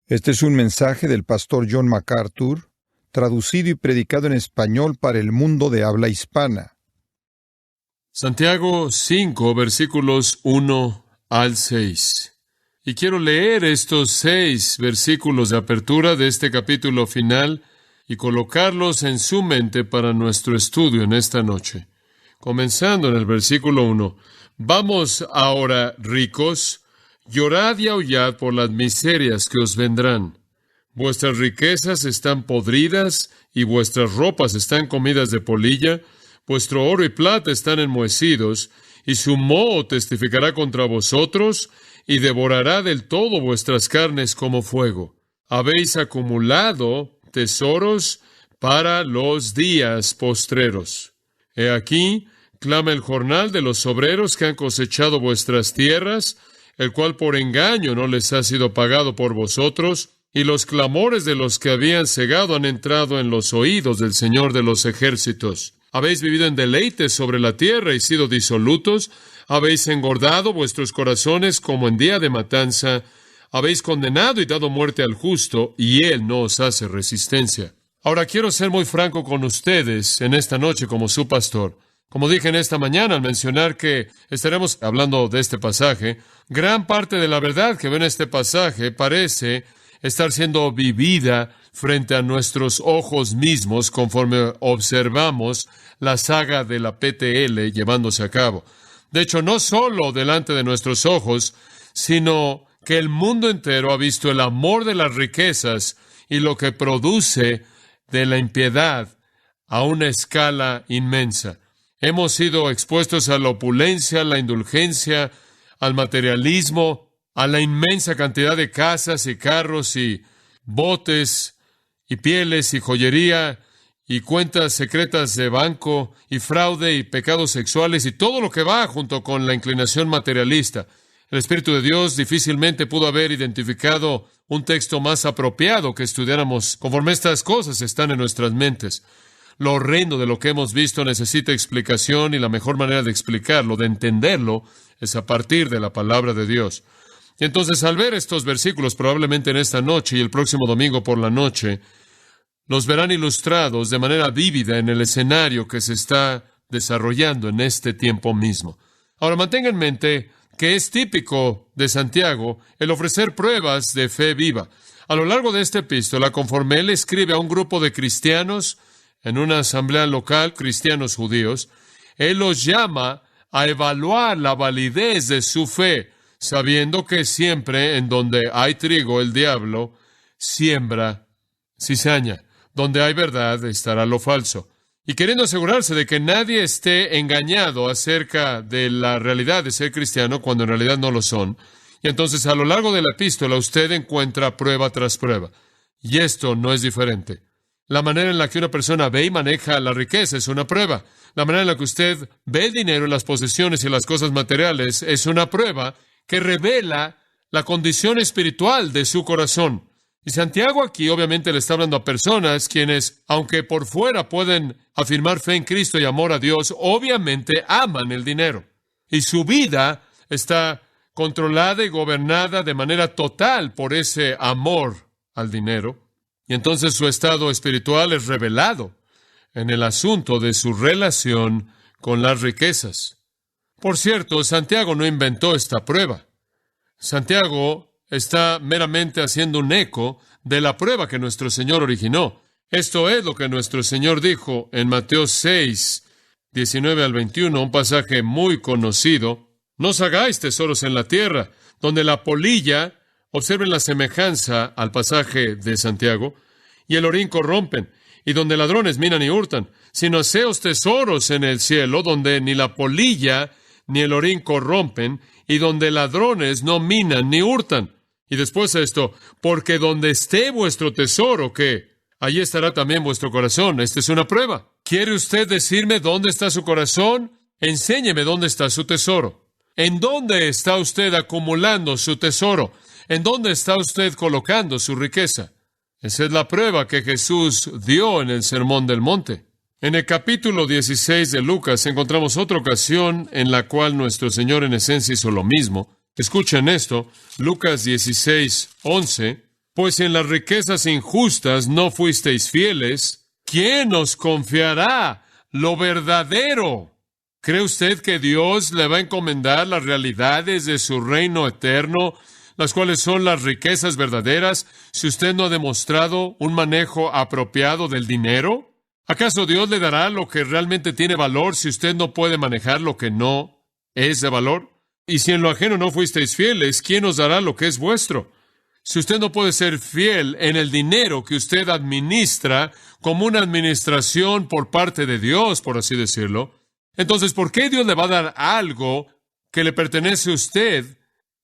Este es un mensaje del pastor John MacArthur, traducido y predicado en español para el mundo de habla hispana. Santiago 5, versículos 1 al 6. Y quiero leer estos 6 versículos de apertura de este capítulo final y colocarlos en su mente para nuestro estudio en esta noche. Comenzando en el versículo 1. Vamos ahora, ricos, llorad y aullad por las miserias que os vendrán. Vuestras riquezas están podridas y vuestras ropas están comidas de polilla. Vuestro oro y plata están enmohecidos, y su moho testificará contra vosotros, y devorará del todo vuestras carnes como fuego. Habéis acumulado tesoros para los días postreros. He aquí, clama el jornal de los obreros que han cosechado vuestras tierras, el cual por engaño no les ha sido pagado por vosotros, y los clamores de los que habían cegado han entrado en los oídos del Señor de los ejércitos. Habéis vivido en deleites sobre la tierra y sido disolutos, habéis engordado vuestros corazones como en día de matanza, habéis condenado y dado muerte al justo, y él no os hace resistencia. Ahora quiero ser muy franco con ustedes en esta noche como su pastor. Como dije en esta mañana al mencionar que estaremos hablando de este pasaje, gran parte de la verdad que ven en este pasaje parece estar siendo vivida frente a nuestros ojos mismos conforme observamos la saga de la PTL llevándose a cabo. De hecho, no solo delante de nuestros ojos, sino que el mundo entero ha visto el amor de las riquezas y lo que produce de la impiedad a una escala inmensa. Hemos sido expuestos a la opulencia, a la indulgencia, al materialismo, a la inmensa cantidad de casas y carros y botes y pieles y joyería y cuentas secretas de banco y fraude y pecados sexuales y todo lo que va junto con la inclinación materialista. El Espíritu de Dios difícilmente pudo haber identificado un texto más apropiado que estudiáramos conforme estas cosas están en nuestras mentes. Lo horrendo de lo que hemos visto necesita explicación y la mejor manera de explicarlo, de entenderlo, es a partir de la palabra de Dios. Y entonces, al ver estos versículos, probablemente en esta noche y el próximo domingo por la noche, los verán ilustrados de manera vívida en el escenario que se está desarrollando en este tiempo mismo. Ahora, mantenga en mente que es típico de Santiago el ofrecer pruebas de fe viva. A lo largo de esta epístola, conforme él escribe a un grupo de cristianos en una asamblea local, cristianos judíos, él los llama a evaluar la validez de su fe, sabiendo que siempre en donde hay trigo, el diablo siembra cizaña. Donde hay verdad, estará lo falso. Y queriendo asegurarse de que nadie esté engañado acerca de la realidad de ser cristiano, cuando en realidad no lo son. Y entonces, a lo largo de la epístola, usted encuentra prueba tras prueba. Y esto no es diferente. La manera en la que una persona ve y maneja la riqueza es una prueba. La manera en la que usted ve el dinero y las posesiones y las cosas materiales es una prueba que revela la condición espiritual de su corazón. Y Santiago aquí obviamente le está hablando a personas quienes, aunque por fuera pueden afirmar fe en Cristo y amor a Dios, obviamente aman el dinero. Y su vida está controlada y gobernada de manera total por ese amor al dinero. Y entonces su estado espiritual es revelado en el asunto de su relación con las riquezas. Por cierto, Santiago no inventó esta prueba. Santiago está meramente haciendo un eco de la prueba que nuestro Señor originó. Esto es lo que nuestro Señor dijo en Mateo 6, 19 al 21, un pasaje muy conocido. No os hagáis tesoros en la tierra, donde la polilla, observen la semejanza al pasaje de Santiago, y el orín corrompen, y donde ladrones minan y hurtan, sino haceos tesoros en el cielo, donde ni la polilla ni el orín corrompen, y donde ladrones no minan ni hurtan. Y después esto, porque donde esté vuestro tesoro, ¿qué? Allí estará también vuestro corazón. Esta es una prueba. ¿Quiere usted decirme dónde está su corazón? Enséñeme dónde está su tesoro. ¿En dónde está usted acumulando su tesoro? ¿En dónde está usted colocando su riqueza? Esa es la prueba que Jesús dio en el Sermón del Monte. En el capítulo 16 de Lucas encontramos otra ocasión en la cual nuestro Señor en esencia hizo lo mismo. Escuchen esto, Lucas 16, 11. Pues si en las riquezas injustas no fuisteis fieles, ¿quién os confiará lo verdadero? ¿Cree usted que Dios le va a encomendar las realidades de su reino eterno, las cuales son las riquezas verdaderas, si usted no ha demostrado un manejo apropiado del dinero? ¿Acaso Dios le dará lo que realmente tiene valor si usted no puede manejar lo que no es de valor? Y si en lo ajeno no fuisteis fieles, ¿quién os dará lo que es vuestro? Si usted no puede ser fiel en el dinero que usted administra como una administración por parte de Dios, por así decirlo, entonces, ¿por qué Dios le va a dar algo que le pertenece a usted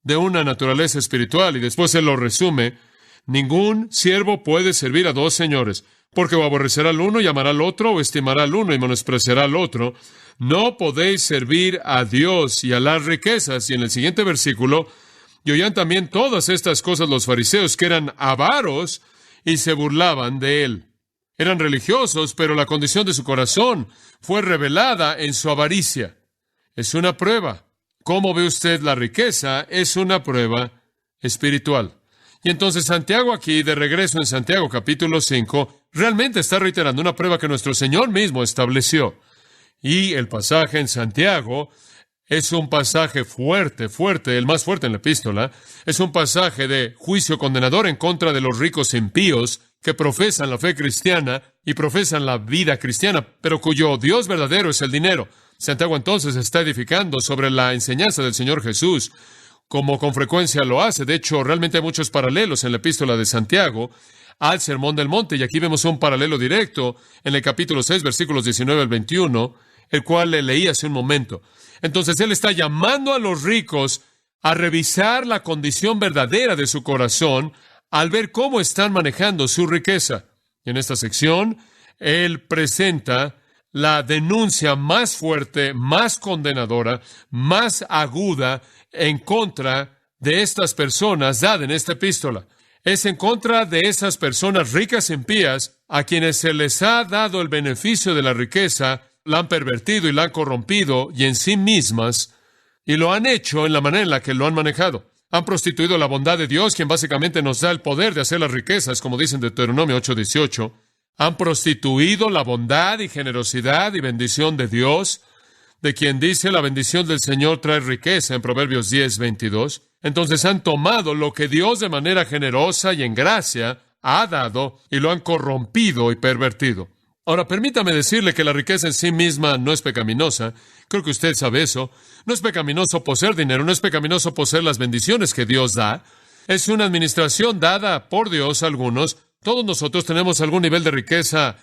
de una naturaleza espiritual? Y después Él lo resume: ningún siervo puede servir a dos señores, porque o aborrecerá al uno y amará al otro, o estimará al uno y menospreciará al otro. No podéis servir a Dios y a las riquezas. Y en el siguiente versículo: y oían también todas estas cosas los fariseos, que eran avaros, y se burlaban de Él. Eran religiosos, pero la condición de su corazón fue revelada en su avaricia. Es una prueba. ¿Cómo ve usted la riqueza? Es una prueba espiritual. Y entonces Santiago aquí, de regreso en Santiago capítulo 5, realmente está reiterando una prueba que nuestro Señor mismo estableció. Y el pasaje en Santiago es un pasaje fuerte, el más fuerte en la epístola. Es un pasaje de juicio condenador en contra de los ricos impíos que profesan la fe cristiana y profesan la vida cristiana, pero cuyo Dios verdadero es el dinero. Santiago entonces está edificando sobre la enseñanza del Señor Jesús, como con frecuencia lo hace. De hecho, realmente hay muchos paralelos en la epístola de Santiago al Sermón del Monte, y aquí vemos un paralelo directo en el capítulo 6, versículos 19 al 21, el cual le leí hace un momento. Entonces, Él está llamando a los ricos a revisar la condición verdadera de su corazón al ver cómo están manejando su riqueza. Y en esta sección, Él presenta la denuncia más fuerte, más condenadora, más aguda en contra de estas personas dada en esta epístola. Es en contra de esas personas ricas e impías a quienes se les ha dado el beneficio de la riqueza, la han pervertido y la han corrompido y en sí mismas, y lo han hecho en la manera en la que lo han manejado. Han prostituido la bondad de Dios, quien básicamente nos da el poder de hacer las riquezas, como dice en Deuteronomio 8:18. Han prostituido la bondad y generosidad y bendición de Dios, de quien dice la bendición del Señor trae riqueza en Proverbios 10:22. Entonces han tomado lo que Dios de manera generosa y en gracia ha dado y lo han corrompido y pervertido. Ahora, permítame decirle que la riqueza en sí misma no es pecaminosa. Creo que usted sabe eso. No es pecaminoso poseer dinero, no es pecaminoso poseer las bendiciones que Dios da. Es una administración dada por Dios a algunos. Todos nosotros tenemos algún nivel de riqueza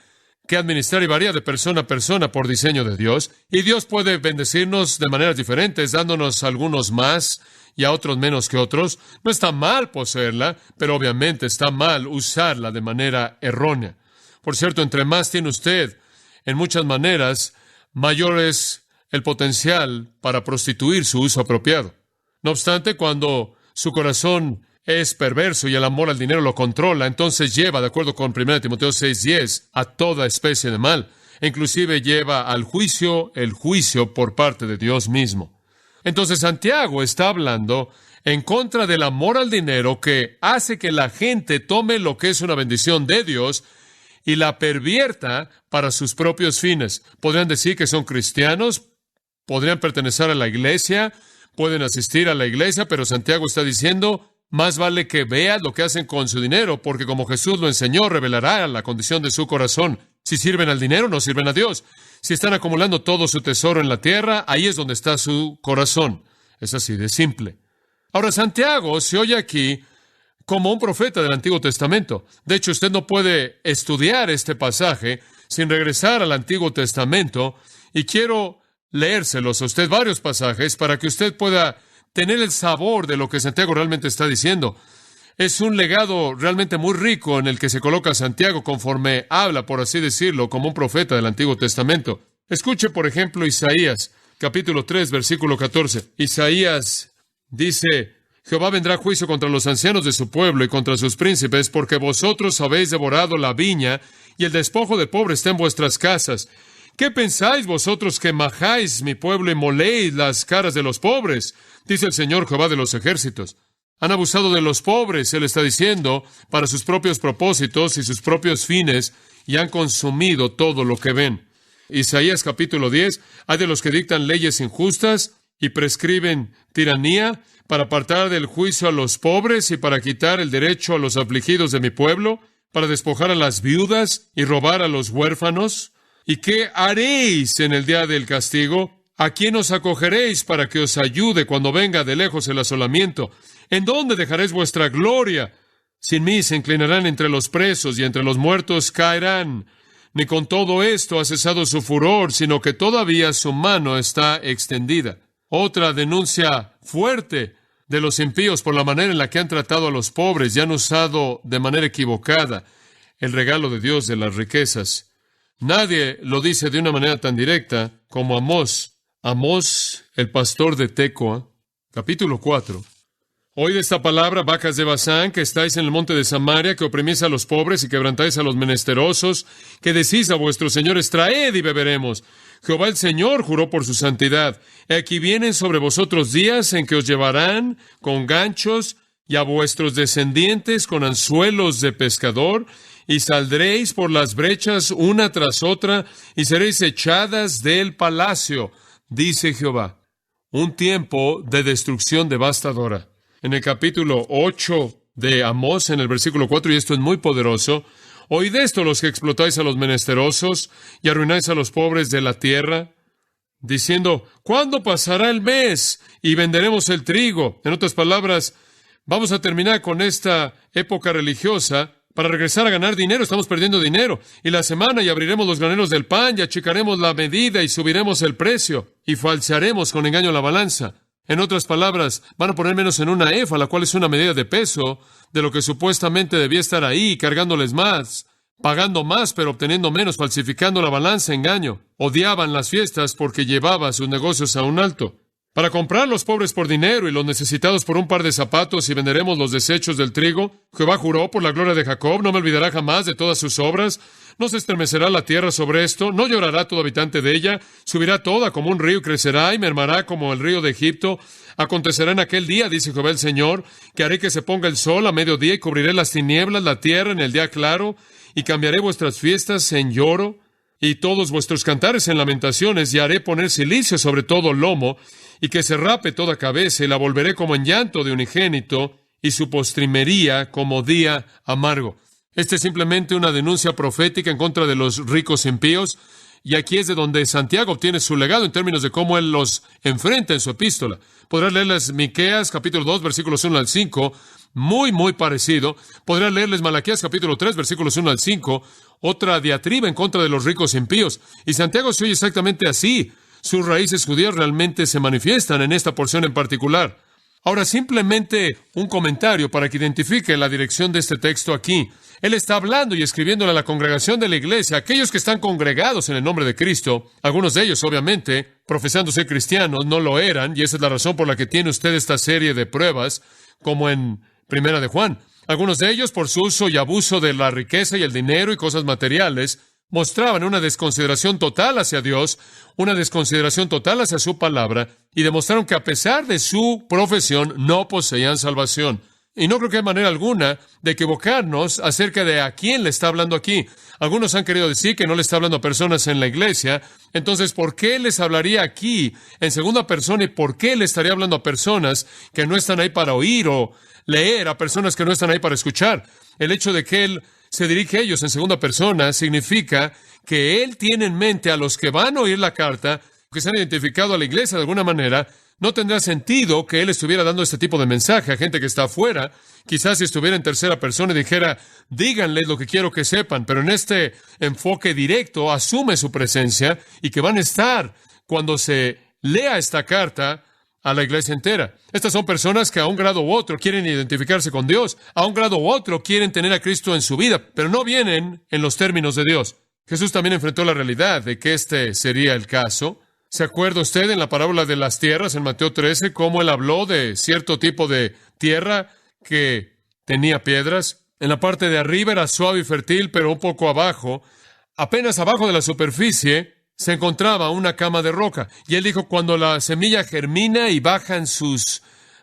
que administrar y varía de persona a persona por diseño de Dios. Y Dios puede bendecirnos de maneras diferentes, dándonos algunos más y a otros menos que otros. No está mal poseerla, pero obviamente está mal usarla de manera errónea. Por cierto, entre más tiene usted, en muchas maneras, mayor es el potencial para prostituir su uso apropiado. No obstante, cuando su corazón es perverso y el amor al dinero lo controla, entonces lleva, de acuerdo con 1 Timoteo 6:10, a toda especie de mal. E inclusive lleva al juicio, el juicio por parte de Dios mismo. Entonces Santiago está hablando en contra del amor al dinero que hace que la gente tome lo que es una bendición de Dios y la pervierta para sus propios fines. Podrían decir que son cristianos, podrían pertenecer a la iglesia, pueden asistir a la iglesia, pero Santiago está diciendo, más vale que veas lo que hacen con su dinero, porque como Jesús lo enseñó, revelará la condición de su corazón. Si sirven al dinero, no sirven a Dios. Si están acumulando todo su tesoro en la tierra, ahí es donde está su corazón. Es así de simple. Ahora, Santiago se oye aquí como un profeta del Antiguo Testamento. De hecho, usted no puede estudiar este pasaje sin regresar al Antiguo Testamento, y quiero leérselos a usted varios pasajes para que usted pueda tener el sabor de lo que Santiago realmente está diciendo. Es un legado realmente muy rico en el que se coloca Santiago conforme habla, por así decirlo, como un profeta del Antiguo Testamento. Escuche, por ejemplo, Isaías, capítulo 3, versículo 14. Isaías dice: Jehová vendrá a juicio contra los ancianos de su pueblo y contra sus príncipes, porque vosotros habéis devorado la viña y el despojo del pobre está en vuestras casas. ¿Qué pensáis vosotros que majáis mi pueblo y moléis las caras de los pobres? Dice el Señor Jehová de los ejércitos. Han abusado de los pobres, Él está diciendo, para sus propios propósitos y sus propios fines, y han consumido todo lo que ven. Isaías capítulo 10, hay de los que dictan leyes injustas y prescriben tiranía para apartar del juicio a los pobres y para quitar el derecho a los afligidos de mi pueblo, para despojar a las viudas y robar a los huérfanos. ¿Y qué haréis en el día del castigo? ¿A quién os acogeréis para que os ayude cuando venga de lejos el asolamiento? ¿En dónde dejaréis vuestra gloria? Sin mí se inclinarán entre los presos y entre los muertos caerán. Ni con todo esto ha cesado su furor, sino que todavía su mano está extendida. Otra denuncia fuerte de los impíos por la manera en la que han tratado a los pobres y han usado de manera equivocada el regalo de Dios de las riquezas. Nadie lo dice de una manera tan directa como Amós. Amós, el pastor de Tecoa, capítulo 4. Oíd esta palabra, vacas de Basán, que estáis en el monte de Samaria, que oprimís a los pobres y quebrantáis a los menesterosos, que decís a vuestros señores, traed y beberemos. Jehová el Señor juró por su santidad. He aquí vienen sobre vosotros días en que os llevarán con ganchos y a vuestros descendientes con anzuelos de pescador, y saldréis por las brechas una tras otra, y seréis echadas del palacio, dice Jehová. Un tiempo de destrucción devastadora. En el capítulo 8 de Amós, en el versículo 4, y esto es muy poderoso, oíd esto los que explotáis a los menesterosos y arruináis a los pobres de la tierra, diciendo, ¿cuándo pasará el mes y venderemos el trigo? En otras palabras, vamos a terminar con esta época religiosa para regresar a ganar dinero. Estamos perdiendo dinero. Y la semana, y abriremos los graneros del pan, y achicaremos la medida, y subiremos el precio, y falsearemos con engaño la balanza. En otras palabras, van a poner menos en una efa, la cual es una medida de peso, de lo que supuestamente debía estar ahí, cargándoles más, pagando más, pero obteniendo menos, falsificando la balanza, engaño. Odiaban las fiestas porque llevaba sus negocios a un alto. Para comprar los pobres por dinero y los necesitados por un par de zapatos, y venderemos los desechos del trigo. Jehová juró por la gloria de Jacob, no me olvidará jamás de todas sus obras. No se estremecerá la tierra sobre esto, no llorará todo habitante de ella. Subirá toda como un río y crecerá, y mermará como el río de Egipto. Acontecerá en aquel día, dice Jehová el Señor, que haré que se ponga el sol a mediodía, y cubriré las tinieblas, la tierra en el día claro, y cambiaré vuestras fiestas en lloro, y todos vuestros cantares en lamentaciones, y haré poner cilicio sobre todo lomo, y que se rape toda cabeza, y la volveré como en llanto de unigénito, y su postrimería como día amargo. Esta es simplemente una denuncia profética en contra de los ricos impíos, y aquí es de donde Santiago obtiene su legado en términos de cómo él los enfrenta en su epístola. Podrás leerles Miqueas, capítulo 2, versículos 1 al 5, muy parecido. Podrás leerles Malaquías, capítulo 3, versículos 1 al 5, otra diatriba en contra de los ricos impíos. Y Santiago se oye exactamente así. Sus raíces judías realmente se manifiestan en esta porción en particular. Ahora, simplemente un comentario para que identifique la dirección de este texto aquí. Él está hablando y escribiéndole a la congregación de la iglesia, aquellos que están congregados en el nombre de Cristo. Algunos de ellos, obviamente, profesando ser cristianos, no lo eran, y esa es la razón por la que tiene usted esta serie de pruebas, como en Primera de Juan. Algunos de ellos, por su uso y abuso de la riqueza y el dinero y cosas materiales, mostraban una desconsideración total hacia Dios, una desconsideración total hacia su palabra, y demostraron que a pesar de su profesión no poseían salvación. Y no creo que hay manera alguna de equivocarnos acerca de a quién le está hablando aquí. Algunos han querido decir que no le está hablando a personas en la iglesia. Entonces, ¿por qué les hablaría aquí en segunda persona y por qué le estaría hablando a personas que no están ahí para oír o leer, a personas que no están ahí para escuchar? El hecho de que él se dirige a ellos en segunda persona significa que él tiene en mente a los que van a oír la carta, que se han identificado a la iglesia de alguna manera. No tendrá sentido que él estuviera dando este tipo de mensaje a gente que está afuera. Quizás si estuviera en tercera persona y dijera, díganles lo que quiero que sepan, pero en este enfoque directo asume su presencia y que van a estar cuando se lea esta carta a la iglesia entera. Estas son personas que a un grado u otro quieren identificarse con Dios, a un grado u otro quieren tener a Cristo en su vida, pero no vienen en los términos de Dios. Jesús también enfrentó la realidad de que este sería el caso. ¿Se acuerda usted en la parábola de las tierras en Mateo 13 cómo él habló de cierto tipo de tierra que tenía piedras? En la parte de arriba era suave y fértil, pero un poco abajo, apenas abajo de la superficie, se encontraba una cama de roca. Y él dijo, cuando la semilla germina y bajan sus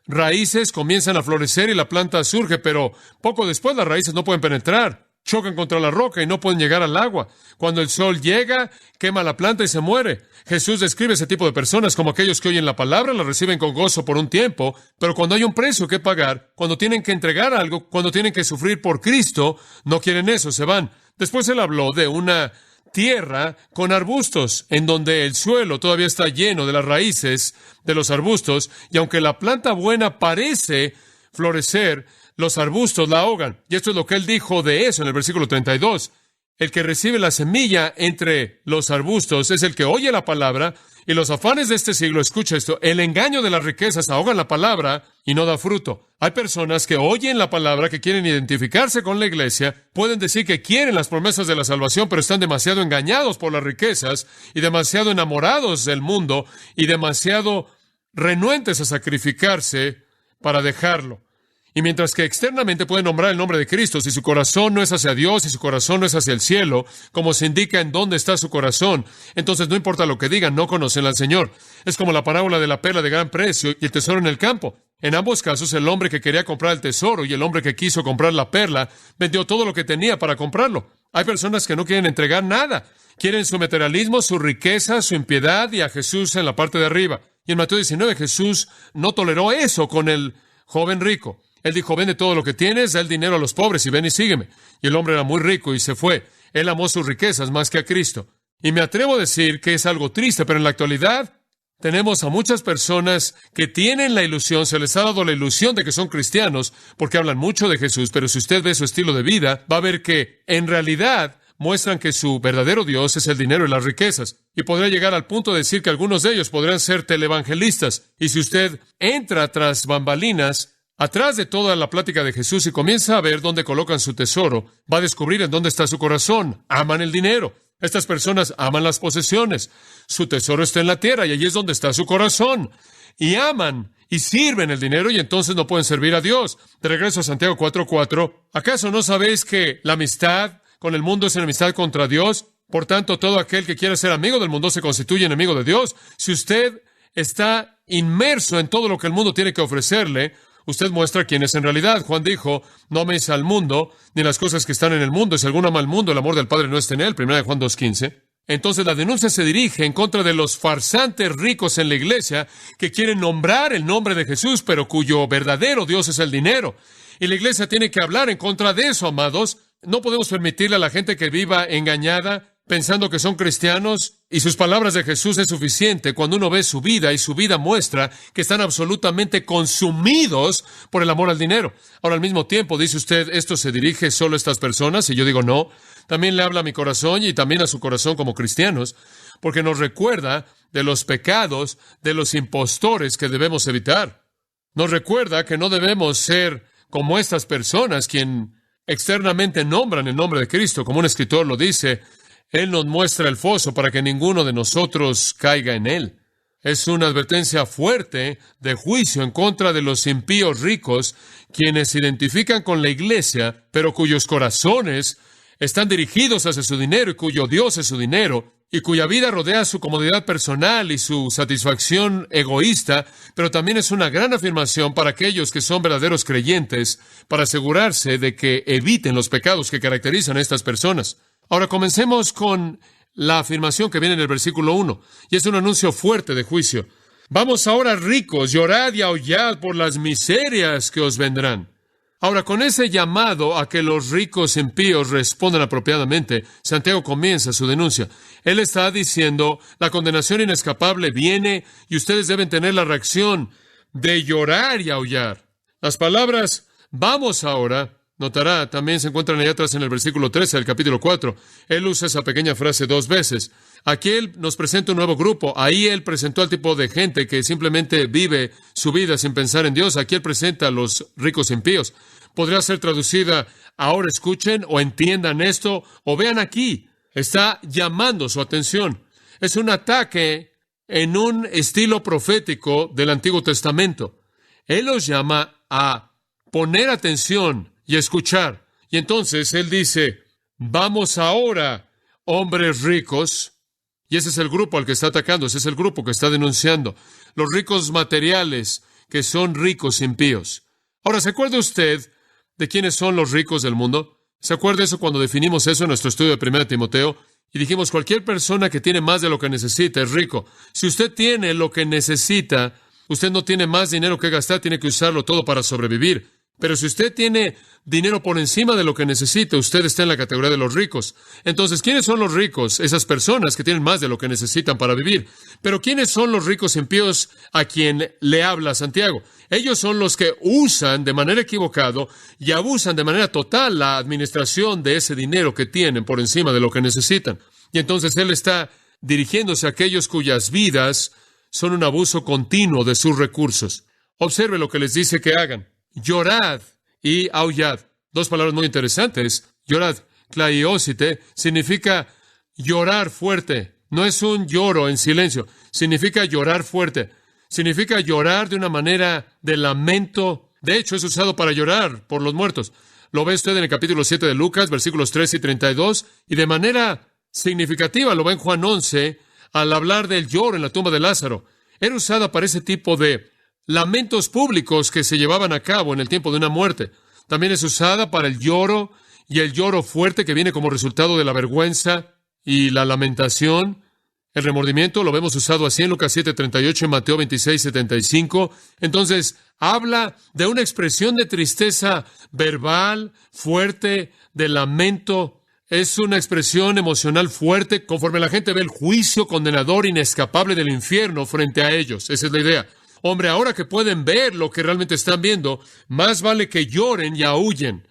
raíces comienzan a florecer y la planta surge, pero poco después las raíces no pueden penetrar. Chocan contra la roca y no pueden llegar al agua. Cuando el sol llega, quema la planta y se muere. Jesús describe ese tipo de personas como aquellos que oyen la palabra, la reciben con gozo por un tiempo, pero cuando hay un precio que pagar, cuando tienen que entregar algo, cuando tienen que sufrir por Cristo, no quieren eso, se van. Después él habló de una tierra con arbustos, en donde el suelo todavía está lleno de las raíces de los arbustos, y aunque la planta buena parece florecer, los arbustos la ahogan. Y esto es lo que él dijo de eso en el versículo 32. El que recibe la semilla entre los arbustos es el que oye la palabra, y los afanes de este siglo, escucha esto, el engaño de las riquezas ahogan la palabra y no da fruto. Hay personas que oyen la palabra, que quieren identificarse con la iglesia, pueden decir que quieren las promesas de la salvación, pero están demasiado engañados por las riquezas y demasiado enamorados del mundo y demasiado renuentes a sacrificarse para dejarlo. Y mientras que externamente pueden nombrar el nombre de Cristo, si su corazón no es hacia Dios, si su corazón no es hacia el cielo, como se indica en dónde está su corazón, entonces no importa lo que digan, no conocen al Señor. Es como la parábola de la perla de gran precio y el tesoro en el campo. En ambos casos, el hombre que quería comprar el tesoro y el hombre que quiso comprar la perla vendió todo lo que tenía para comprarlo. Hay personas que no quieren entregar nada. Quieren su materialismo, su riqueza, su impiedad y a Jesús en la parte de arriba. Y en Mateo 19, Jesús no toleró eso con el joven rico. Él dijo, vende todo lo que tienes, da el dinero a los pobres y ven y sígueme. Y el hombre era muy rico y se fue. Él amó sus riquezas más que a Cristo. Y me atrevo a decir que es algo triste, pero en la actualidad tenemos a muchas personas que tienen la ilusión, se les ha dado la ilusión de que son cristianos porque hablan mucho de Jesús, pero si usted ve su estilo de vida, va a ver que en realidad muestran que su verdadero Dios es el dinero y las riquezas. Y podría llegar al punto de decir que algunos de ellos podrían ser televangelistas. Y si usted entra tras bambalinas, atrás de toda la plática de Jesús y comienza a ver dónde colocan su tesoro, va a descubrir en dónde está su corazón. Aman el dinero. Estas personas aman las posesiones. Su tesoro está en la tierra y allí es donde está su corazón. Y aman y sirven el dinero y entonces no pueden servir a Dios. De regreso a Santiago 4:4. ¿Acaso no sabéis que la amistad con el mundo es enemistad contra Dios? Por tanto, todo aquel que quiera ser amigo del mundo se constituye enemigo de Dios. Si usted está inmerso en todo lo que el mundo tiene que ofrecerle, usted muestra quién es en realidad. Juan dijo, no améis al mundo, ni las cosas que están en el mundo. Si alguno ama al mundo, el amor del Padre no está en él. 1 Juan 2:15. Entonces la denuncia se dirige en contra de los farsantes ricos en la iglesia que quieren nombrar el nombre de Jesús, pero cuyo verdadero Dios es el dinero. Y la iglesia tiene que hablar en contra de eso, amados. No podemos permitirle a la gente que viva engañada, pensando que son cristianos, y sus palabras de Jesús es suficiente cuando uno ve su vida, y su vida muestra que están absolutamente consumidos por el amor al dinero. Ahora, al mismo tiempo, dice usted, ¿esto se dirige solo a estas personas? Y yo digo, no. También le habla a mi corazón y también a su corazón como cristianos, porque nos recuerda de los pecados de los impostores que debemos evitar. Nos recuerda que no debemos ser como estas personas, quien externamente nombran el nombre de Cristo. Como un escritor lo dice, Él nos muestra el foso para que ninguno de nosotros caiga en él. Es una advertencia fuerte de juicio en contra de los impíos ricos, quienes se identifican con la iglesia, pero cuyos corazones están dirigidos hacia su dinero y cuyo Dios es su dinero, y cuya vida rodea su comodidad personal y su satisfacción egoísta, pero también es una gran afirmación para aquellos que son verdaderos creyentes, para asegurarse de que eviten los pecados que caracterizan a estas personas. Ahora comencemos con la afirmación que viene en el versículo 1, y es un anuncio fuerte de juicio. Vamos ahora, ricos, llorad y aullad por las miserias que os vendrán. Ahora, con ese llamado a que los ricos impíos respondan apropiadamente, Santiago comienza su denuncia. Él está diciendo, la condenación inescapable viene y ustedes deben tener la reacción de llorar y aullar. Las palabras, vamos ahora, notará, también se encuentran allá atrás en el versículo 13 del capítulo 4. Él usa esa pequeña frase 2 veces. Aquí él nos presenta un nuevo grupo. Ahí él presentó al tipo de gente que simplemente vive su vida sin pensar en Dios. Aquí él presenta a los ricos impíos. Podría ser traducida, ahora escuchen o entiendan esto o vean aquí. Está llamando su atención. Es un ataque en un estilo profético del Antiguo Testamento. Él los llama a poner atención y escuchar. Y entonces él dice, vamos ahora, hombres ricos. Y ese es el grupo al que está atacando, ese es el grupo que está denunciando. Los ricos materiales que son ricos impíos. Ahora, ¿se acuerda usted de quiénes son los ricos del mundo? ¿Se acuerda eso cuando definimos eso en nuestro estudio de 1 Timoteo? Y dijimos, cualquier persona que tiene más de lo que necesita es rico. Si usted tiene lo que necesita, usted no tiene más dinero que gastar, tiene que usarlo todo para sobrevivir. Pero si usted tiene dinero por encima de lo que necesita, usted está en la categoría de los ricos. Entonces, ¿quiénes son los ricos? Esas personas que tienen más de lo que necesitan para vivir. Pero ¿quiénes son los ricos impíos a quien le habla Santiago? Ellos son los que usan de manera equivocada y abusan de manera total la administración de ese dinero que tienen por encima de lo que necesitan. Y entonces él está dirigiéndose a aquellos cuyas vidas son un abuso continuo de sus recursos. Observe lo que les dice que hagan. Llorad y aullad. Dos palabras muy interesantes. Llorad, klaiosite, significa llorar fuerte. No es un lloro en silencio. Significa llorar fuerte. Significa llorar de una manera de lamento. De hecho, es usado para llorar por los muertos. Lo ve usted en el capítulo 7 de Lucas, versículos 3 y 32. Y de manera significativa lo ve en Juan 11, al hablar del lloro en la tumba de Lázaro. Era usada para ese tipo de lamentos públicos que se llevaban a cabo en el tiempo de una muerte. También es usada para el lloro y el lloro fuerte que viene como resultado de la vergüenza y la lamentación. El remordimiento lo vemos usado así en Lucas 7:38 y Mateo 26:75. Entonces, habla de una expresión de tristeza verbal, fuerte, de lamento. Es una expresión emocional fuerte conforme la gente ve el juicio condenador inescapable del infierno frente a ellos. Esa es la idea. Hombre, ahora que pueden ver lo que realmente están viendo, más vale que lloren y aúllen.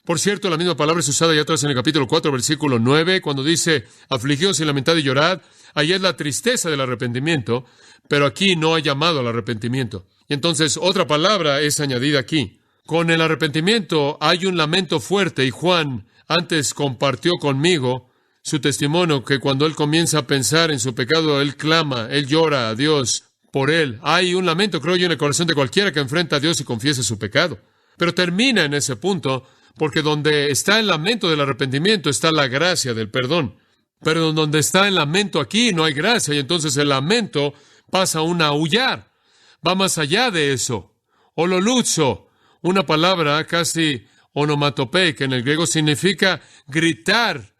Por cierto, la misma palabra es usada ya atrás en el capítulo 4, versículo 9, cuando dice, afligíos y lamentad y llorad. Ahí es la tristeza del arrepentimiento, pero aquí no ha llamado al arrepentimiento. Y entonces otra palabra es añadida aquí. Con el arrepentimiento hay un lamento fuerte, y Juan antes compartió conmigo su testimonio que cuando él comienza a pensar en su pecado, él clama, él llora a Dios por él. Hay un lamento, creo yo, en el corazón de cualquiera que enfrenta a Dios y confiese su pecado. Pero termina en ese punto, porque donde está el lamento del arrepentimiento está la gracia del perdón. Pero donde está el lamento aquí no hay gracia, y entonces el lamento pasa a un aullar. Va más allá de eso. Ololuzo, una palabra casi onomatopeica en el griego, significa gritar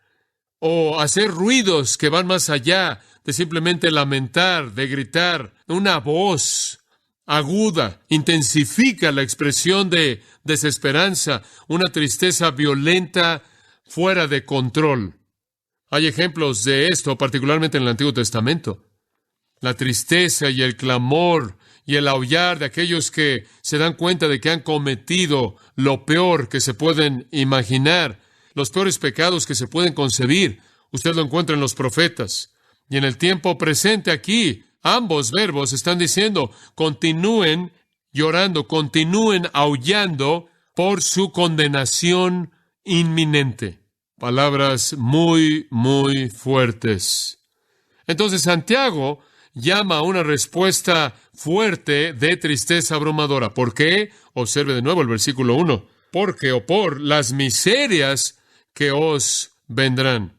o hacer ruidos que van más allá de simplemente lamentar, de gritar. Una voz aguda intensifica la expresión de desesperanza, una tristeza violenta fuera de control. Hay ejemplos de esto, particularmente en el Antiguo Testamento. La tristeza y el clamor y el aullar de aquellos que se dan cuenta de que han cometido lo peor que se pueden imaginar, los peores pecados que se pueden concebir. Usted lo encuentra en los profetas. Y en el tiempo presente aquí, ambos verbos están diciendo, continúen llorando, continúen aullando por su condenación inminente. Palabras muy, muy fuertes. Entonces Santiago llama a una respuesta fuerte de tristeza abrumadora. ¿Por qué? Observe de nuevo el versículo 1. Porque o por las miserias que os vendrán.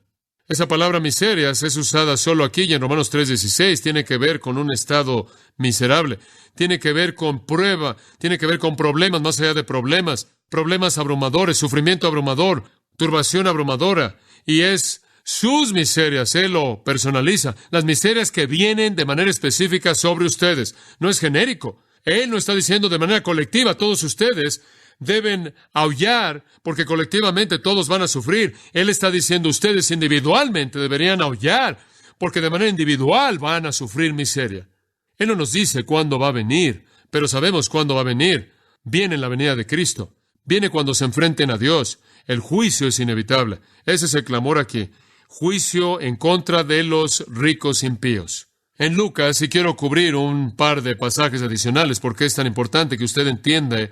Esa palabra miserias es usada solo aquí y en Romanos 3:16. Tiene que ver con un estado miserable. Tiene que ver con prueba. Tiene que ver con problemas más allá de problemas. Problemas abrumadores, sufrimiento abrumador, turbación abrumadora. Y es sus miserias, Él lo personaliza. Las miserias que vienen de manera específica sobre ustedes. No es genérico. Él no está diciendo de manera colectiva, todos ustedes deben aullar porque colectivamente todos van a sufrir. Él está diciendo ustedes individualmente deberían aullar porque de manera individual van a sufrir miseria. Él no nos dice cuándo va a venir, pero sabemos cuándo va a venir. Viene en la venida de Cristo. Viene cuando se enfrenten a Dios. El juicio es inevitable. Ese es el clamor aquí. Juicio en contra de los ricos impíos. En Lucas, y quiero cubrir un par de pasajes adicionales porque es tan importante que usted entienda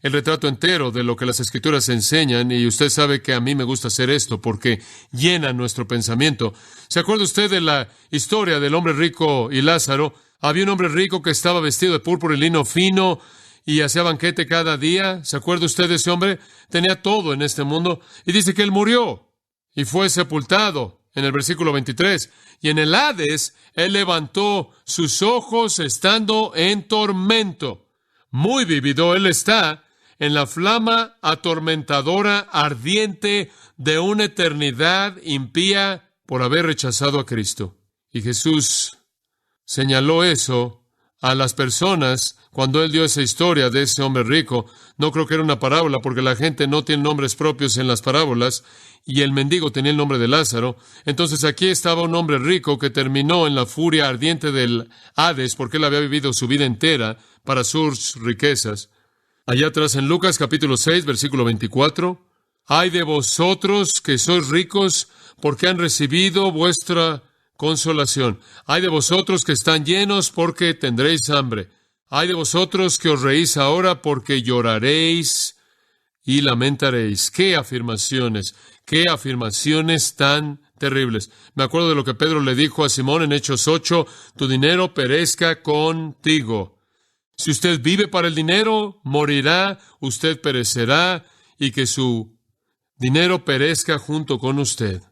el retrato entero de lo que las Escrituras enseñan, y usted sabe que a mí me gusta hacer esto porque llena nuestro pensamiento. ¿Se acuerda usted de la historia del hombre rico y Lázaro? Había un hombre rico que estaba vestido de púrpura y lino fino y hacía banquete cada día. ¿Se acuerda usted de ese hombre? Tenía todo en este mundo. Y dice que él murió y fue sepultado en el versículo 23. Y en el Hades, él levantó sus ojos estando en tormento. muy vívido. Él está en la flama atormentadora, ardiente de una eternidad impía por haber rechazado a Cristo. Y Jesús señaló eso a las personas cuando Él dio esa historia de ese hombre rico. No creo que era una parábola, porque la gente no tiene nombres propios en las parábolas, y el mendigo tenía el nombre de Lázaro. Entonces aquí estaba un hombre rico que terminó en la furia ardiente del Hades, porque él había vivido su vida entera para sus riquezas. Allá atrás en Lucas capítulo 6, versículo 24, «Ay de vosotros que sois ricos, porque han recibido vuestra consolación. Ay de vosotros que están llenos, porque tendréis hambre. Ay de vosotros que os reís ahora, porque lloraréis y lamentaréis». ¡Qué afirmaciones! ¡Qué afirmaciones tan terribles! Me acuerdo de lo que Pedro le dijo a Simón en Hechos 8, «Tu dinero perezca contigo». Si usted vive para el dinero, morirá, usted perecerá, y que su dinero perezca junto con usted.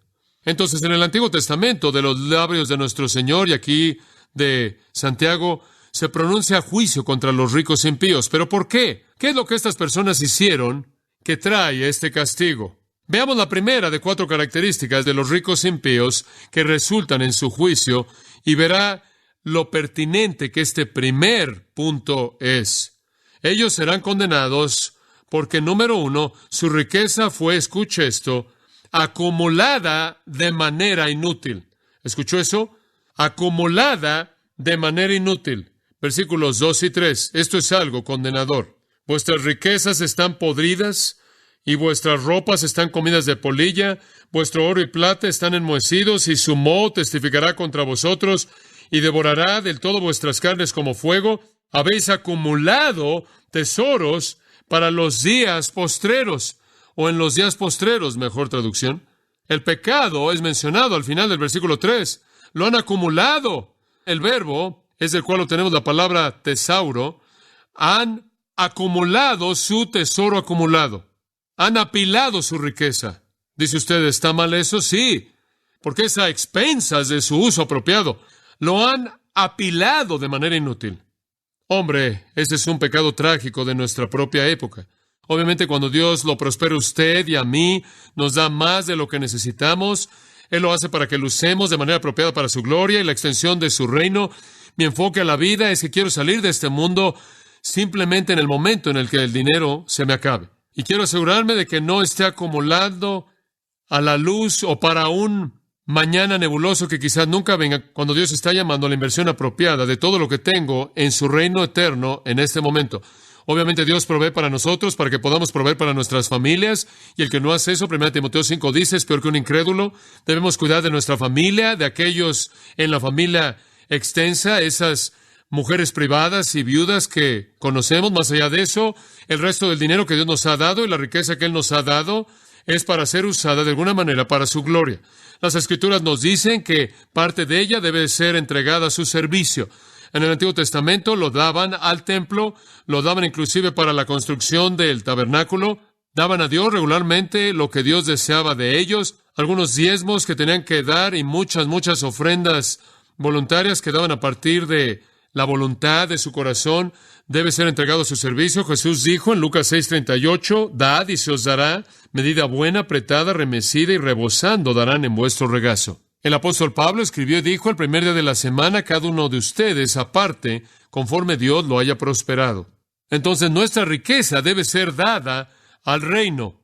Entonces, en el Antiguo Testamento, de los labios de nuestro Señor y aquí de Santiago, se pronuncia juicio contra los ricos impíos. ¿Pero por qué? ¿Qué es lo que estas personas hicieron que trae este castigo? Veamos la primera de 4 características de los ricos impíos que resultan en su juicio, y verá lo pertinente que este primer punto es. Ellos serán condenados porque, número 1, su riqueza fue, escuche esto, acumulada de manera inútil. ¿Escuchó eso? Acumulada de manera inútil. Versículos 2 y 3. Esto es algo condenador. Vuestras riquezas están podridas y vuestras ropas están comidas de polilla. Vuestro oro y plata están enmohecidos, y su moho testificará contra vosotros y devorará del todo vuestras carnes como fuego. Habéis acumulado tesoros para los días postreros, o en los días postreros, mejor traducción. El pecado es mencionado al final del versículo 3. Lo han acumulado. El verbo es del cual obtenemos la palabra tesauro. Han acumulado su tesoro acumulado. Han apilado su riqueza. Dice usted, ¿está mal eso? Sí, porque es a expensas de su uso apropiado. Lo han apilado de manera inútil. Hombre, ese es un pecado trágico de nuestra propia época. Obviamente, cuando Dios lo prospera a usted y a mí, nos da más de lo que necesitamos. Él lo hace para que lo usemos de manera apropiada para su gloria y la extensión de su reino. Mi enfoque a la vida es que quiero salir de este mundo simplemente en el momento en el que el dinero se me acabe. Y quiero asegurarme de que no esté acumulando a la luz o para un mañana nebuloso que quizás nunca venga, cuando Dios está llamando a la inversión apropiada de todo lo que tengo en su reino eterno en este momento. Obviamente Dios provee para nosotros, para que podamos proveer para nuestras familias, y el que no hace eso, 1 Timoteo 5 dice, es peor que un incrédulo. Debemos cuidar de nuestra familia, de aquellos en la familia extensa, esas mujeres privadas y viudas que conocemos. Más allá de eso, el resto del dinero que Dios nos ha dado y la riqueza que Él nos ha dado es para ser usada de alguna manera para su gloria. Las Escrituras nos dicen que parte de ella debe ser entregada a su servicio. En el Antiguo Testamento lo daban al templo, lo daban inclusive para la construcción del tabernáculo, daban a Dios regularmente lo que Dios deseaba de ellos, algunos diezmos que tenían que dar y muchas ofrendas voluntarias que daban a partir de la voluntad de su corazón, debe ser entregado a su servicio. Jesús dijo en Lucas 6:38, «Dad y se os dará, medida buena, apretada, remecida y rebosando darán en vuestro regazo». El apóstol Pablo escribió y dijo, el primer día de la semana, cada uno de ustedes aparte, conforme Dios lo haya prosperado. Entonces, nuestra riqueza debe ser dada al reino.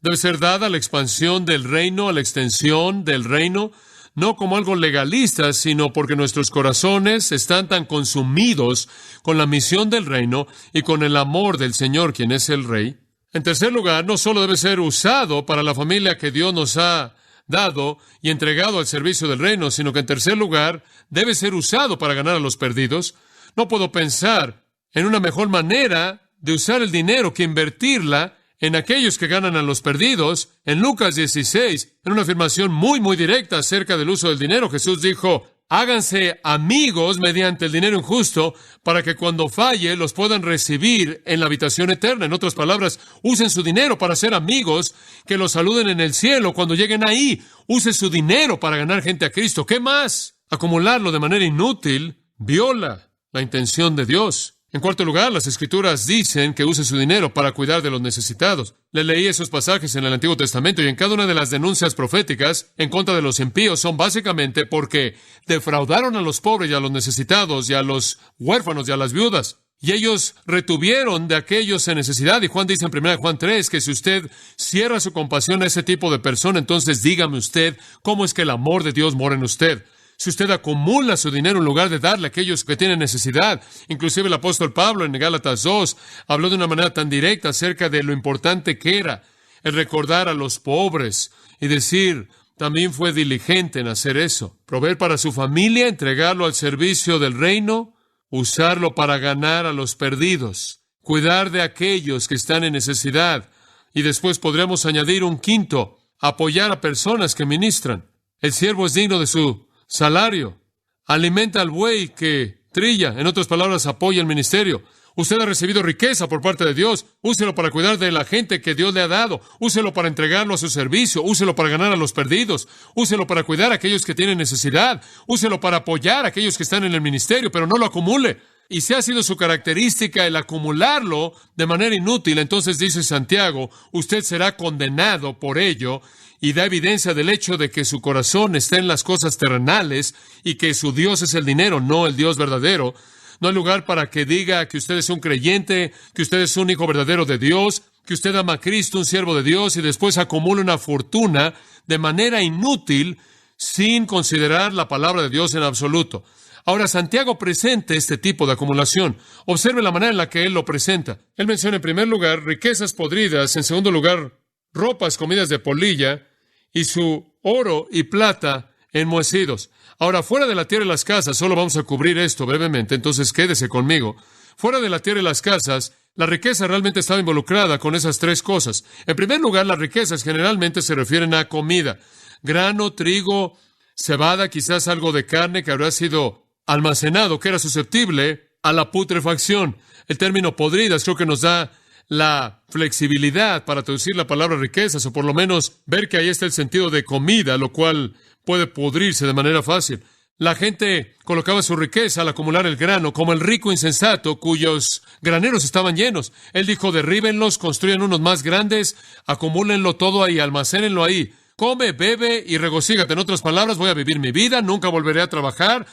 Debe ser dada a la expansión del reino, a la extensión del reino, no como algo legalista, sino porque nuestros corazones están tan consumidos con la misión del reino y con el amor del Señor, quien es el Rey. En tercer lugar, no solo debe ser usado para la familia que Dios nos ha dado y entregado al servicio del reino, sino que en tercer lugar debe ser usado para ganar a los perdidos. No puedo pensar en una mejor manera de usar el dinero que invertirla en aquellos que ganan a los perdidos. En Lucas 16, en una afirmación muy directa acerca del uso del dinero, Jesús dijo, háganse amigos mediante el dinero injusto para que cuando falle los puedan recibir en la habitación eterna. En otras palabras, usen su dinero para ser amigos que los saluden en el cielo cuando lleguen ahí. Use su dinero para ganar gente a Cristo. ¿Qué más? Acumularlo de manera inútil viola la intención de Dios. En cuarto lugar, las Escrituras dicen que use su dinero para cuidar de los necesitados. Le leí esos pasajes en el Antiguo Testamento y en cada una de las denuncias proféticas en contra de los impíos son básicamente porque defraudaron a los pobres y a los necesitados y a los huérfanos y a las viudas. Y ellos retuvieron de aquellos en necesidad. Y Juan dice en 1 Juan 3 que si usted cierra su compasión a ese tipo de persona, entonces dígame usted cómo es que el amor de Dios mora en usted. Si usted acumula su dinero en lugar de darle a aquellos que tienen necesidad. Inclusive el apóstol Pablo en Gálatas 2 habló de una manera tan directa acerca de lo importante que era el recordar a los pobres y decir, también fue diligente en hacer eso. Proveer para su familia, entregarlo al servicio del reino, usarlo para ganar a los perdidos, cuidar de aquellos que están en necesidad. Y después podríamos añadir un quinto, apoyar a personas que ministran. El siervo es digno de su salario. Alimenta al buey que trilla. En otras palabras, apoya el ministerio. Usted ha recibido riqueza por parte de Dios. Úselo para cuidar de la gente que Dios le ha dado. Úselo para entregarlo a su servicio. Úselo para ganar a los perdidos. Úselo para cuidar a aquellos que tienen necesidad. Úselo para apoyar a aquellos que están en el ministerio, pero no lo acumule. Y si ha sido su característica el acumularlo de manera inútil, entonces dice Santiago, usted será condenado por ello, y da evidencia del hecho de que su corazón está en las cosas terrenales y que su Dios es el dinero, no el Dios verdadero. No hay lugar para que diga que usted es un creyente, que usted es un hijo verdadero de Dios, que usted ama a Cristo, un siervo de Dios, y después acumula una fortuna de manera inútil sin considerar la palabra de Dios en absoluto. Ahora, Santiago presenta este tipo de acumulación. Observe la manera en la que él lo presenta. Él menciona en primer lugar riquezas podridas, en segundo lugar ropas comidas de polilla y su oro y plata enmohecidos. Ahora, fuera de la tierra y las casas, solo vamos a cubrir esto brevemente, entonces quédese conmigo. Fuera de la tierra y las casas, la riqueza realmente estaba involucrada con esas tres cosas. En primer lugar, las riquezas generalmente se refieren a comida. Grano, trigo, cebada, quizás algo de carne que habrá sido almacenado, que era susceptible a la putrefacción. El término podridas creo que nos da la flexibilidad para traducir la palabra riquezas, o por lo menos ver que ahí está el sentido de comida, lo cual puede pudrirse de manera fácil. La gente colocaba su riqueza al acumular el grano, como el rico insensato cuyos graneros estaban llenos. Él dijo, derríbenlos, construyan unos más grandes, acumúlenlo todo ahí, almacénenlo ahí. Come, bebe y regocígate. En otras palabras, voy a vivir mi vida, nunca volveré a trabajar,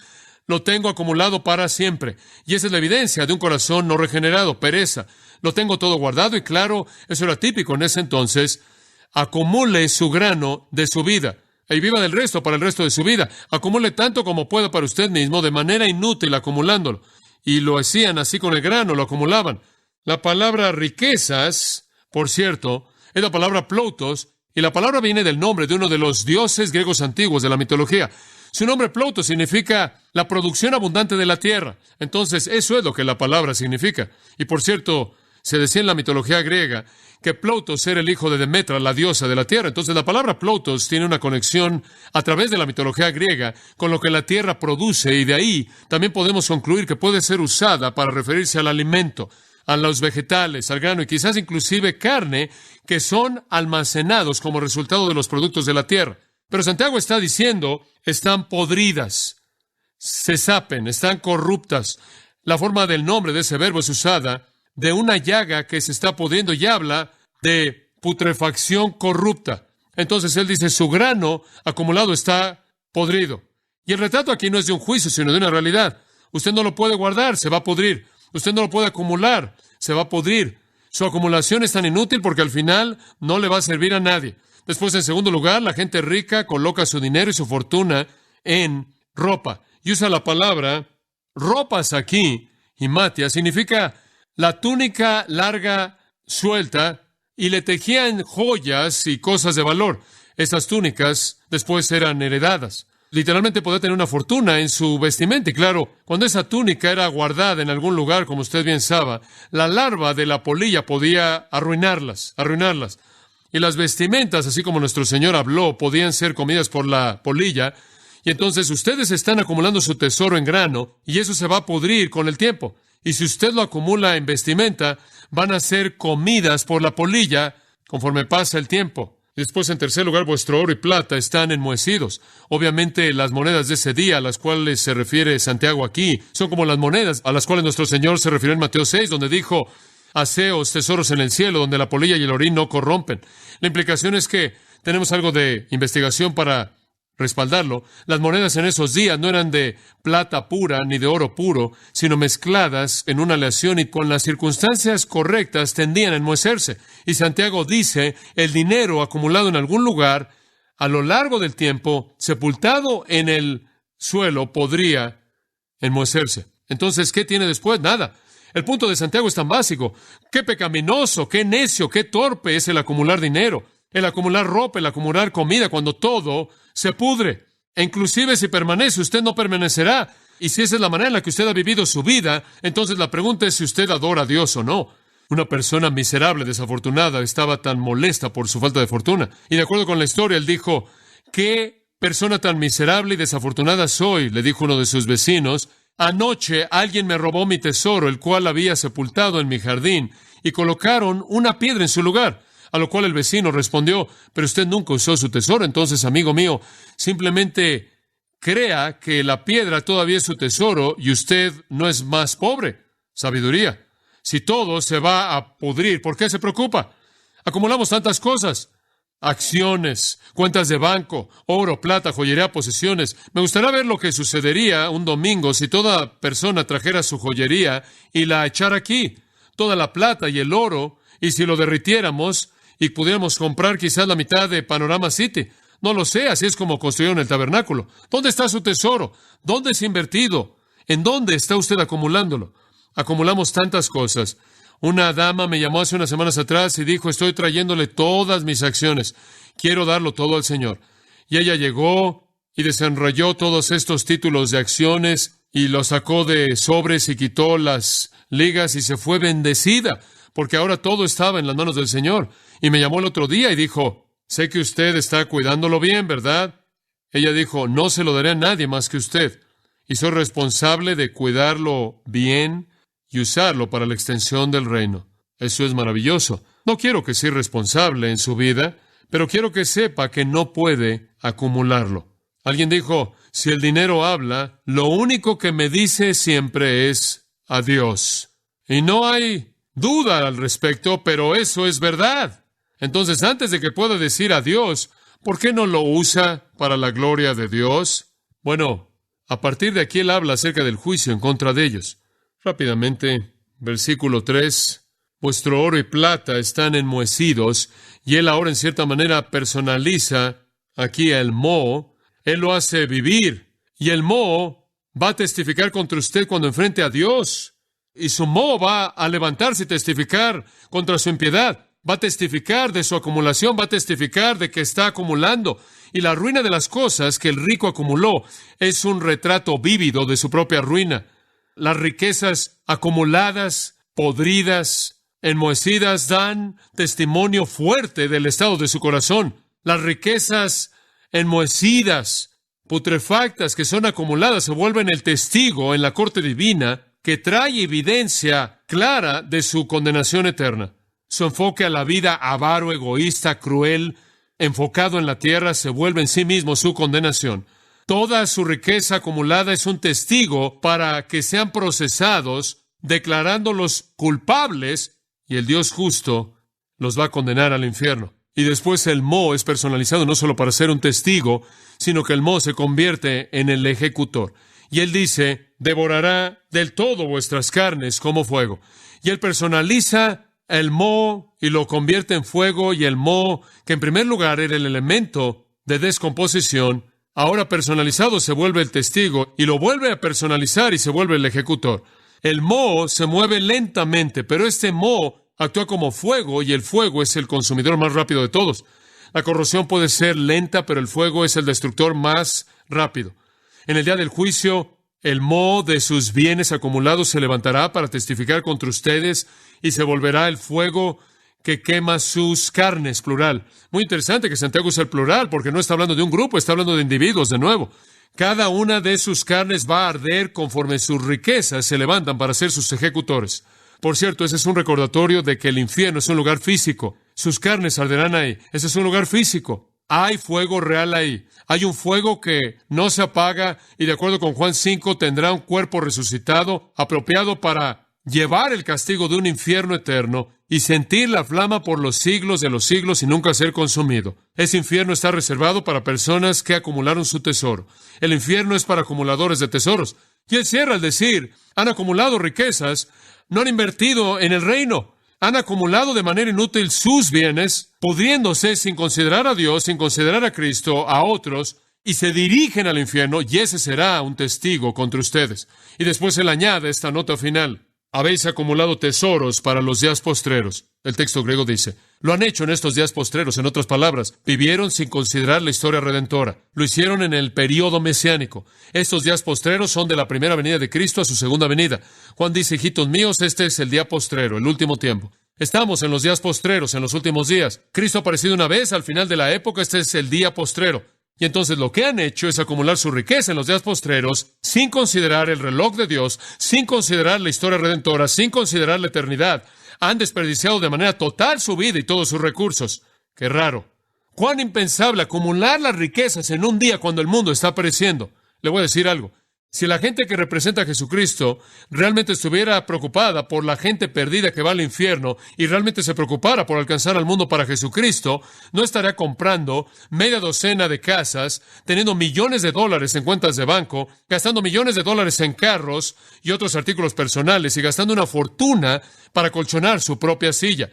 lo tengo acumulado para siempre. Y esa es la evidencia de un corazón no regenerado, pereza. Lo tengo todo guardado y claro, eso era típico en ese entonces. Acumule su grano de su vida y viva del resto para el resto de su vida. Acumule tanto como pueda para usted mismo, de manera inútil, acumulándolo. Y lo hacían así con el grano, lo acumulaban. La palabra riquezas, por cierto, es la palabra ploutos, y la palabra viene del nombre de uno de los dioses griegos antiguos de la mitología. Su nombre ploutos significa la producción abundante de la tierra. Entonces, eso es lo que la palabra significa. Y por cierto, se decía en la mitología griega que Ploutos era el hijo de Demetra, la diosa de la tierra. Entonces, la palabra Ploutos tiene una conexión a través de la mitología griega con lo que la tierra produce, y de ahí también podemos concluir que puede ser usada para referirse al alimento, a los vegetales, al grano y quizás inclusive carne que son almacenados como resultado de los productos de la tierra. Pero Santiago está diciendo, están podridas, se sapen, están corruptas. La forma del nombre de ese verbo es usada de una llaga que se está pudriendo y habla de putrefacción corrupta. Entonces él dice, su grano acumulado está podrido. Y el retrato aquí no es de un juicio, sino de una realidad. Usted no lo puede guardar, se va a pudrir. Usted no lo puede acumular, se va a pudrir. Su acumulación es tan inútil porque al final no le va a servir a nadie. Después, en segundo lugar, la gente rica coloca su dinero y su fortuna en ropa. Y usa la palabra ropas aquí, himatia, significa la túnica larga, suelta, y le tejían joyas y cosas de valor. Estas túnicas después eran heredadas. Literalmente podía tener una fortuna en su vestimenta. Y claro, cuando esa túnica era guardada en algún lugar, como usted bien sabe, la larva de la polilla podía arruinarlas. Y las vestimentas, así como nuestro Señor habló, podían ser comidas por la polilla. Y entonces ustedes están acumulando su tesoro en grano, y eso se va a pudrir con el tiempo. Y si usted lo acumula en vestimenta, van a ser comidas por la polilla conforme pasa el tiempo. Después, en tercer lugar, vuestro oro y plata están enmohecidos. Obviamente, las monedas de ese día, a las cuales se refiere Santiago aquí, son como las monedas a las cuales nuestro Señor se refirió en Mateo 6, donde dijo, haceos tesoros en el cielo, donde la polilla y el orín no corrompen. La implicación es que tenemos algo de investigación para respaldarlo. Las monedas en esos días no eran de plata pura ni de oro puro, sino mezcladas en una aleación y con las circunstancias correctas tendían a enmohecerse. Y Santiago dice, el dinero acumulado en algún lugar, a lo largo del tiempo, sepultado en el suelo, podría enmohecerse. Entonces, ¿qué tiene después? Nada. El punto de Santiago es tan básico. Qué pecaminoso, qué necio, qué torpe es el acumular dinero, el acumular ropa, el acumular comida, cuando todo se pudre. E inclusive si permanece, usted no permanecerá. Y si esa es la manera en la que usted ha vivido su vida, entonces la pregunta es si usted adora a Dios o no. Una persona miserable, desafortunada, estaba tan molesta por su falta de fortuna. Y de acuerdo con la historia, él dijo, ¿qué persona tan miserable y desafortunada soy? Le dijo uno de sus vecinos. Anoche alguien me robó mi tesoro, el cual había sepultado en mi jardín, y colocaron una piedra en su lugar. A lo cual el vecino respondió, pero usted nunca usó su tesoro, entonces, amigo mío, simplemente crea que la piedra todavía es su tesoro y usted no es más pobre. Sabiduría. Si todo se va a pudrir, ¿por qué se preocupa? Acumulamos tantas cosas. Acciones, cuentas de banco, oro, plata, joyería, posesiones. Me gustaría ver lo que sucedería un domingo si toda persona trajera su joyería y la echara aquí. Toda la plata y el oro, y si lo derritiéramos y pudiéramos comprar quizás la mitad de Panorama City. No lo sé, así es como construyeron el tabernáculo. ¿Dónde está su tesoro? ¿Dónde es invertido? ¿En dónde está usted acumulándolo? Acumulamos tantas cosas. Una dama me llamó hace unas semanas atrás y dijo, estoy trayéndole todas mis acciones. Quiero darlo todo al Señor. Y ella llegó y desenrolló todos estos títulos de acciones y los sacó de sobres y quitó las ligas y se fue bendecida, porque ahora todo estaba en las manos del Señor. Y me llamó el otro día y dijo, sé que usted está cuidándolo bien, ¿verdad? Ella dijo, no se lo daré a nadie más que usted. Y soy responsable de cuidarlo bien y usarlo para la extensión del reino. Eso es maravilloso. No quiero que sea irresponsable en su vida, pero quiero que sepa que no puede acumularlo. Alguien dijo, si el dinero habla, lo único que me dice siempre es adiós. Y no hay duda al respecto, pero eso es verdad. Entonces, antes de que pueda decir adiós, ¿por qué no lo usa para la gloria de Dios? Bueno, a partir de aquí él habla acerca del juicio en contra de ellos. Rápidamente, versículo 3, vuestro oro y plata están enmohecidos, y él ahora en cierta manera personaliza aquí el moho, él lo hace vivir, y el moho va a testificar contra usted cuando enfrente a Dios, y su moho va a levantarse y testificar contra su impiedad, va a testificar de su acumulación, va a testificar de que está acumulando, y la ruina de las cosas que el rico acumuló es un retrato vívido de su propia ruina. Las riquezas acumuladas, podridas, enmohecidas, dan testimonio fuerte del estado de su corazón. Las riquezas enmohecidas, putrefactas que son acumuladas, se vuelven el testigo en la corte divina que trae evidencia clara de su condenación eterna. Su enfoque a la vida avaro, egoísta, cruel, enfocado en la tierra, se vuelve en sí mismo su condenación. Toda su riqueza acumulada es un testigo para que sean procesados, declarándolos culpables, y el Dios justo los va a condenar al infierno. Y después el moho es personalizado no solo para ser un testigo, sino que el moho se convierte en el ejecutor. Y él dice, devorará del todo vuestras carnes como fuego. Y él personaliza el moho y lo convierte en fuego, y el moho, que en primer lugar era el elemento de descomposición, ahora personalizado se vuelve el testigo, y lo vuelve a personalizar y se vuelve el ejecutor. El moho se mueve lentamente, pero este moho actúa como fuego, y el fuego es el consumidor más rápido de todos. La corrosión puede ser lenta, pero el fuego es el destructor más rápido. En el día del juicio, el moho de sus bienes acumulados se levantará para testificar contra ustedes, y se volverá el fuego que quema sus carnes, plural. Muy interesante que Santiago use el plural, porque no está hablando de un grupo, está hablando de individuos, de nuevo. Cada una de sus carnes va a arder conforme sus riquezas se levantan para ser sus ejecutores. Por cierto, ese es un recordatorio de que el infierno es un lugar físico. sus carnes arderán ahí. Ese es un lugar físico. Hay fuego real ahí. Hay un fuego que no se apaga y de acuerdo con Juan 5 tendrá un cuerpo resucitado apropiado para llevar el castigo de un infierno eterno y sentir la flama por los siglos de los siglos y nunca ser consumido. Ese infierno está reservado para personas que acumularon su tesoro. El infierno es para acumuladores de tesoros. Y él cierra al decir, han acumulado riquezas, no han invertido en el reino. Han acumulado de manera inútil sus bienes, pudriéndose sin considerar a Dios, sin considerar a Cristo, a otros, y se dirigen al infierno, y ese será un testigo contra ustedes. Y después él añade esta nota final. Habéis acumulado tesoros para los días postreros. El texto griego dice, lo han hecho en estos días postreros. En otras palabras, vivieron sin considerar la historia redentora. Lo hicieron en el período mesiánico. Estos días postreros son de la primera venida de Cristo a su segunda venida. Juan dice, hijitos míos, este es el día postrero, el último tiempo. Estamos en los días postreros, en los últimos días. Cristo ha aparecido una vez al final de la época, este es el día postrero. Y entonces lo que han hecho es acumular su riqueza en los días postreros, sin considerar el reloj de Dios, sin considerar la historia redentora, sin considerar la eternidad. Han desperdiciado de manera total su vida y todos sus recursos. ¡Qué raro! ¡Cuán impensable acumular las riquezas en un día cuando el mundo está pereciendo! Le voy a decir algo. Si la gente que representa a Jesucristo realmente estuviera preocupada por la gente perdida que va al infierno y realmente se preocupara por alcanzar al mundo para Jesucristo, no estaría comprando media docena de casas, teniendo millones de dólares en cuentas de banco, gastando millones de dólares en carros y otros artículos personales y gastando una fortuna para colchonar su propia silla.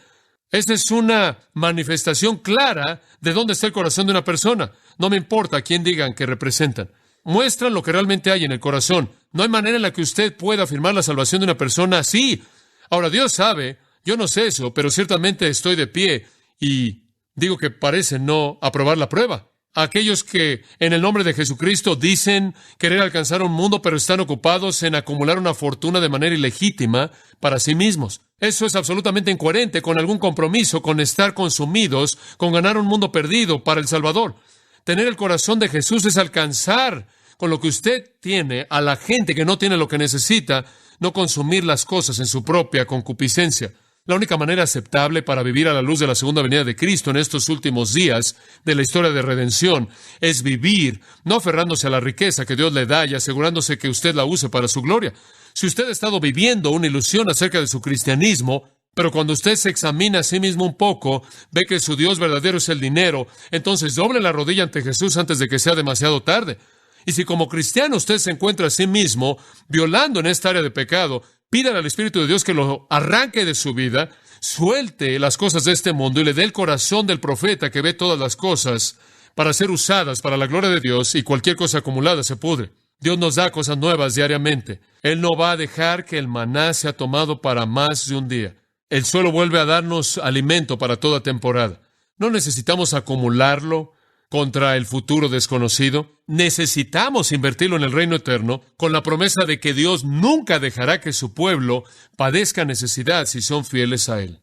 Esta es una manifestación clara de dónde está el corazón de una persona. No me importa a quién digan que representan. Muestran lo que realmente hay en el corazón. No hay manera en la que usted pueda afirmar la salvación de una persona así. Ahora, Dios sabe, yo no sé eso, pero ciertamente estoy de pie y digo que parecen no aprobar la prueba. Aquellos que en el nombre de Jesucristo dicen querer alcanzar un mundo, pero están ocupados en acumular una fortuna de manera ilegítima para sí mismos. Eso es absolutamente incoherente con algún compromiso, con estar consumidos, con ganar un mundo perdido para el Salvador. Tener el corazón de Jesús es alcanzar con lo que usted tiene a la gente que no tiene lo que necesita, no consumir las cosas en su propia concupiscencia. La única manera aceptable para vivir a la luz de la segunda venida de Cristo en estos últimos días de la historia de redención es vivir, no aferrándose a la riqueza que Dios le da y asegurándose que usted la use para su gloria. Si usted ha estado viviendo una ilusión acerca de su cristianismo, pero cuando usted se examina a sí mismo un poco, ve que su Dios verdadero es el dinero, entonces doble la rodilla ante Jesús antes de que sea demasiado tarde. Y si como cristiano usted se encuentra a sí mismo violando en esta área de pecado, pídale al Espíritu de Dios que lo arranque de su vida, suelte las cosas de este mundo y le dé el corazón del profeta que ve todas las cosas para ser usadas para la gloria de Dios y cualquier cosa acumulada se pudre. Dios nos da cosas nuevas diariamente. Él no va a dejar que el maná sea tomado para más de un día. El suelo vuelve a darnos alimento para toda temporada. No necesitamos acumularlo contra el futuro desconocido. Necesitamos invertirlo en el reino eterno con la promesa de que Dios nunca dejará que su pueblo padezca necesidad si son fieles a Él.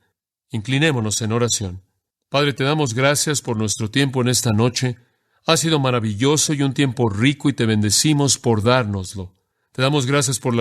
Inclinémonos en oración. Padre, te damos gracias por nuestro tiempo en esta noche. Ha sido maravilloso y un tiempo rico y te bendecimos por dárnoslo. Te damos gracias por las